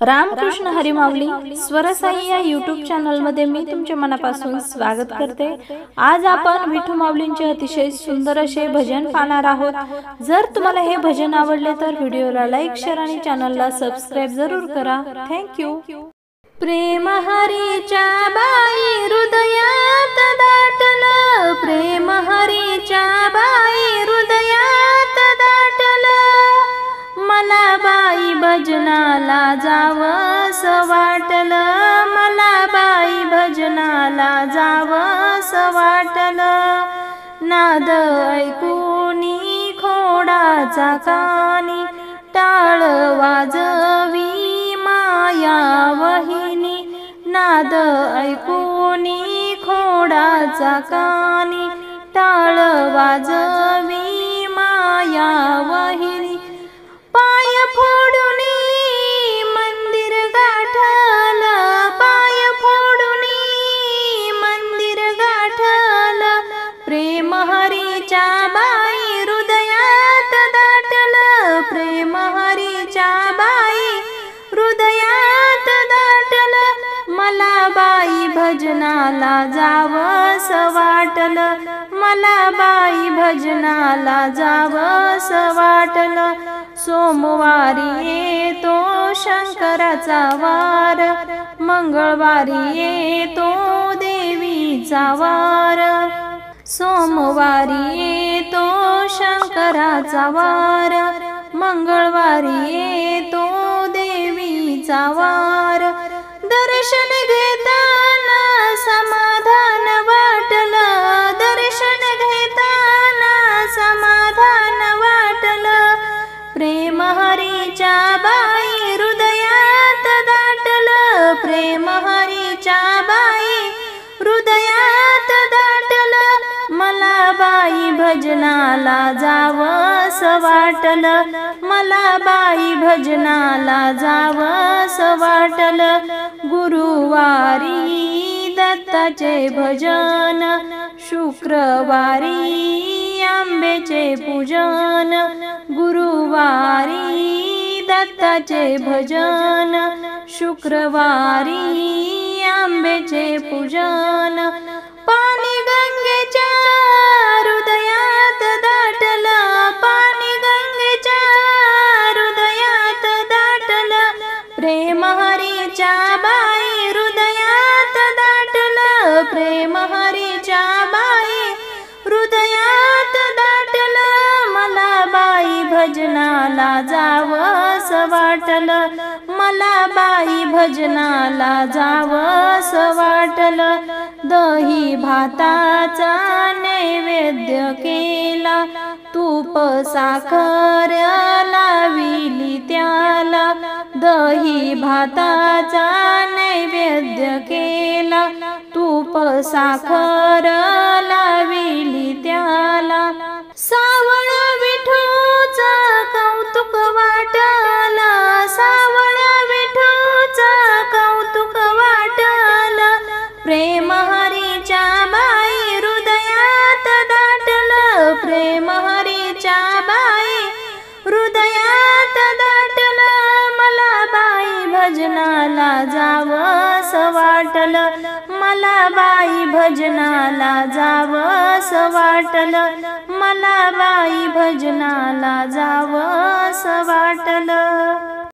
रामकृष्ण हरी माऊली स्वरसाई या YouTube channel मध्ये मी तुमच्या मनापासून स्वागत करते। आज आपण विठू माऊलींचे अतिशय सुंदर असे भजन पाहणार आहोत। जर तुम्हाला हे भजन आवडले तर व्हिडिओला लाईक शेअर आणि चॅनलला सबस्क्राइब जरूर करा। Thank you. प्रेम हरीच्या बाई हृदयात दाटलं, प्रेम हरीच्या बाई हृदयात दाटलं, मला बाई भजनाला जावंस वाटलं, मला बाई भजनाला जावंस वाटलं, नाद ऐकूनी खोडाचा कानी, टाळ वाजवी माया वहिनी, नाद ऐकूनी खोडाचा कानी, टाळ वाजवी माया वहिनी, पाय फोडूनी मंदिर गाठलं, पाय फोडूनी मंदिर गाठलं, प्रेम हरीच्या बाई हृदयात दाटलं, प्रेम हरीच्या बाई हृदयात दाटलं, मला बाई भजनाला जावंस वाटलं, मला बाई भजनाला जावंस वाटलं, सोमवारी येतो शंकराचा वार, मंगळवारी येतो देवीचा वार, सोमवारी येतो शंकराचा वार, मंगळवारी येतो देवीचा वार, दर्शन घेताना समाधान वाटलं, दर्शन घेताना समाधान वाटलं, प्रेम हरीच्या बाई हृदयात दाटलं, प्रेम हरीच्या बाई हृदयात दाटलं, मला बाई भजनाला जावंस वाटलं, मला बाई भजनाला जावंस वाटलं, गुरुवारी दत्ताचे भजन, शुक्रवारी आंबेचे पूजन, गुरुवारी दत्ताचे भजन, शुक्रवारी आंबेचे पूजन, पाणी गंगेच्या हृदयात दाटलं, पाणी गंगेच्या हृदयात दाटलं, प्रेम हरीच्या बाई हृदयात दाटलं, प्रेम हरीच्या बाई हृदयात दाटलं, मला बाई भजनाला जावंस वाटलं, मला बाई भजनाला जावंस वाटलं, दही भाताचा नैवेद्य केला, तूप साखर लाविली त्याला, दही भाताचा नैवेद्य केला, तूप साखर लाविली त्याला, सावळ विठूचं कौतुक वाटलं, सावळ विठूचं कौतुक वाटलं, प्रेम हरीच्या बाई हृदयात दाटलं, प्रेम हरीच्या बाई हृदयात दाटलं, मला बाई भजनाला जावंस वाटलं, मला बाई भजनाला जावंस वाटलं, मला बाई भजनाला जावंस वाटलं।